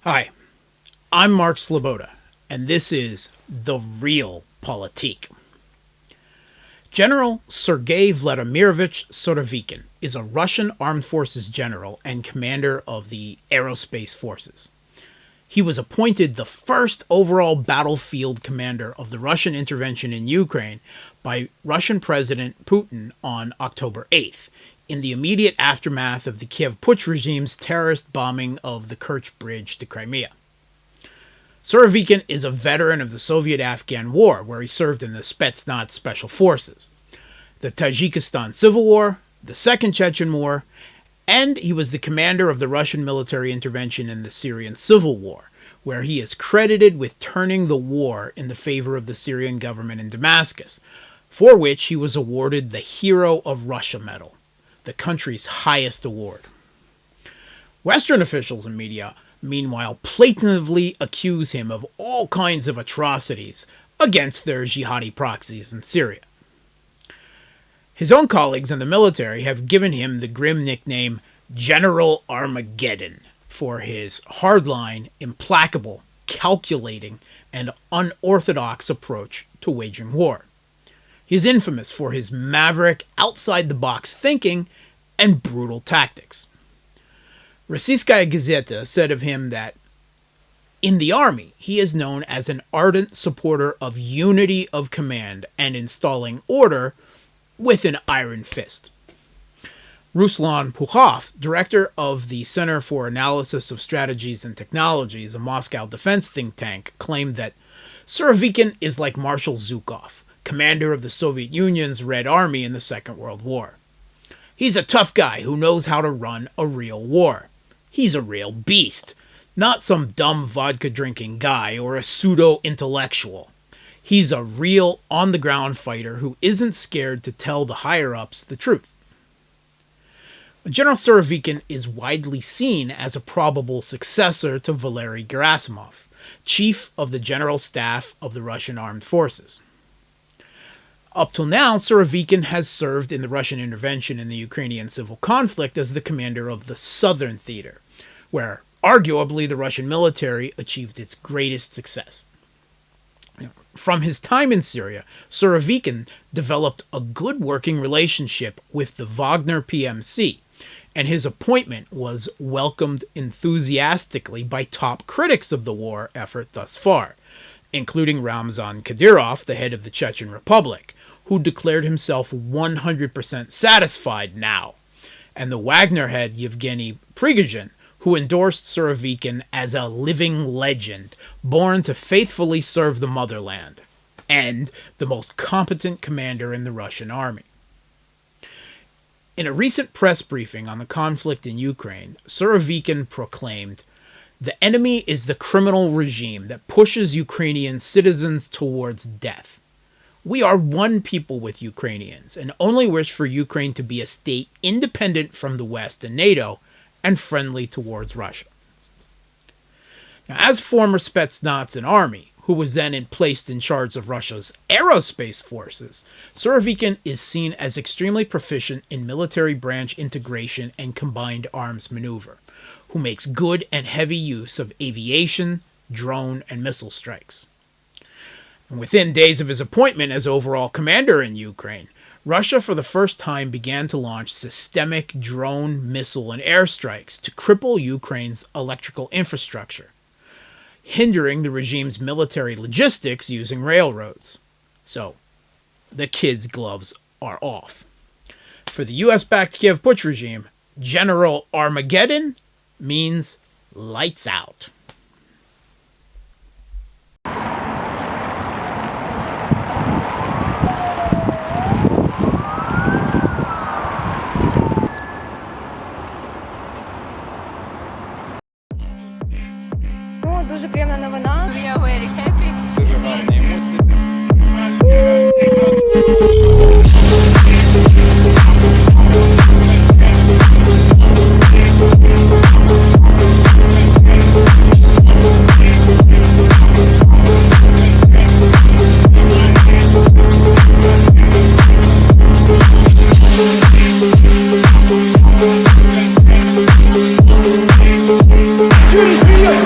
Hi, I'm Mark Sleboda, and this is The Real Politick. General Sergei Vladimirovich Surovikin is a Russian Armed Forces general and commander of the Aerospace Forces. He was appointed the first overall battlefield commander of the Russian intervention in Ukraine by Russian President Putin on October 8th, in the immediate aftermath of the Kiev Putsch regime's terrorist bombing of the Kerch Bridge to Crimea. Surovikin is a veteran of the Soviet-Afghan War, where he served in the Spetsnaz Special Forces, the Tajikistan Civil War, the Second Chechen War, and he was the commander of the Russian military intervention in the Syrian Civil War, where he is credited with turning the war in the favor of the Syrian government in Damascus, for which he was awarded the Hero of Russia Medal, the country's highest award. Western officials and media, meanwhile, plaintively accuse him of all kinds of atrocities against their jihadi proxies in Syria. His own colleagues in the military have given him the grim nickname General Armageddon for his hardline, implacable, calculating, and unorthodox approach to waging war. He is infamous for his maverick, outside-the-box thinking and brutal tactics. Rossiyskaya Gazeta said of him that, in the army, he is known as an ardent supporter of unity of command and installing order with an iron fist. Ruslan Pukhov, director of the Center for Analysis of Strategies and Technologies, a Moscow defense think tank, claimed that Surovikin is like Marshal Zhukov, commander of the Soviet Union's Red Army in the Second World War. He's a tough guy who knows how to run a real war. He's a real beast, not some dumb vodka-drinking guy or a pseudo-intellectual. He's a real on-the-ground fighter who isn't scared to tell the higher-ups the truth. General Surovikin is widely seen as a probable successor to Valery Gerasimov, chief of the General Staff of the Russian Armed Forces. Up till now, Surovikin has served in the Russian intervention in the Ukrainian civil conflict as the commander of the Southern Theater, where arguably the Russian military achieved its greatest success. From his time in Syria, Surovikin developed a good working relationship with the Wagner PMC, and his appointment was welcomed enthusiastically by top critics of the war effort thus far, including Ramzan Kadyrov, the head of the Chechen Republic, who declared himself 100% satisfied now, and the Wagner head Yevgeny Prigozhin, who endorsed Surovikin as a living legend, born to faithfully serve the motherland, and the most competent commander in the Russian army. In a recent press briefing on the conflict in Ukraine, Surovikin proclaimed, "The enemy is the criminal regime that pushes Ukrainian citizens towards death. We are one people with Ukrainians and only wish for Ukraine to be a state independent from the West and NATO and friendly towards Russia." Now, as former Spetsnaz and army, who was then placed in charge of Russia's aerospace forces, Surovikin is seen as extremely proficient in military branch integration and combined arms maneuver, who makes good and heavy use of aviation, drone, and missile strikes. And within days of his appointment as overall commander in Ukraine, Russia for the first time began to launch systemic drone, missile, and airstrikes to cripple Ukraine's electrical infrastructure, hindering the regime's military logistics using railroads. So, the kids' gloves are off. For the US-backed Kiev Putsch regime, General Armageddon means lights out. Дуже приємна новина. We are very happy. Дуже гарні емоції.